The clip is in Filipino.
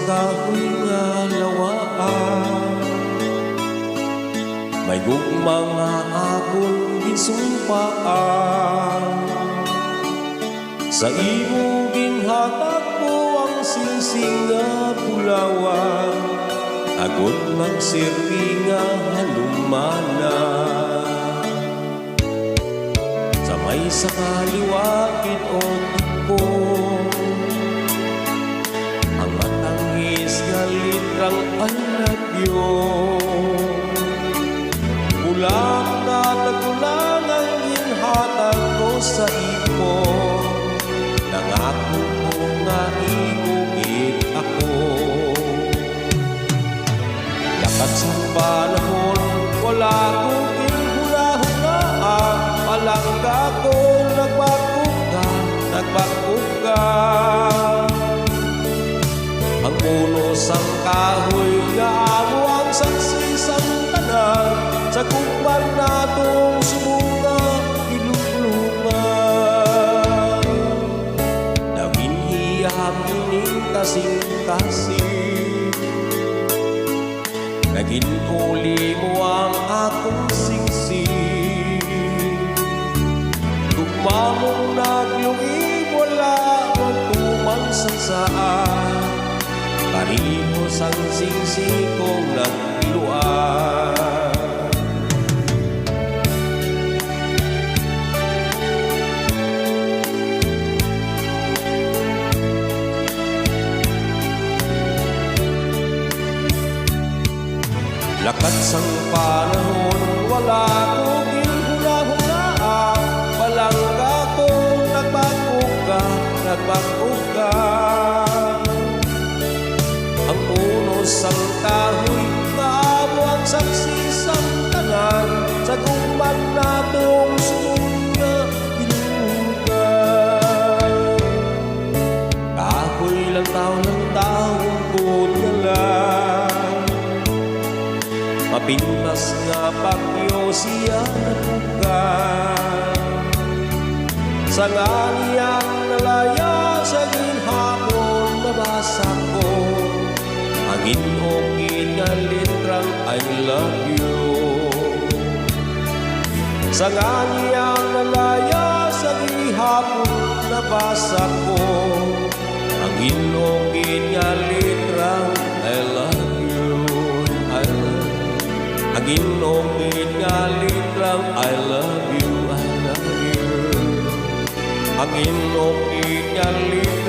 kahoy nga lawaan. May gugmang nga akong gisumpaan. Sa imo ginhatag ko ang singsing nga pulawan, agod magsirbi nga halumana. Sa may sa kaliwakit o tipo, ang matangis nga litrang alagyo. Ulang na tagulang ang ginhatag ko sa imo, nangako ko nga imugit ako. Lakat sa panahon, wala kong inhula-hulaan, palangga ko nagbakog ka. Ang puno sang kahoy nga amo ang saksi sang tanan, sa kukman natong sumunga ilulungan. Nawinhiyam ining kasing-kasing, naging uli mo ang akong singsing. Tugmamong naglungig, wala magtuman sa saan, parihos ang singsing kong nagluan. Lakat sang panahon, wala kong ginhula-hulaan, palangga ko nagbakog ka. Ang unos sang kahoy, kaamo ang saksi sang tanan, sa gugman natong sumunga inugan. Kahoy lang taong kun nga lang, mapintas nga bagyo siya nabugan. Sa nganiyang nalaya sa ginhapon nabasa ko, ang inongin nga litrang I love you. Sa nganiyang nalaya sa ginhapon nabasa ko, ang inongin nga litrang I love you. Ang inongin nga litrang I love you, I love you. Ang inongin nga litrang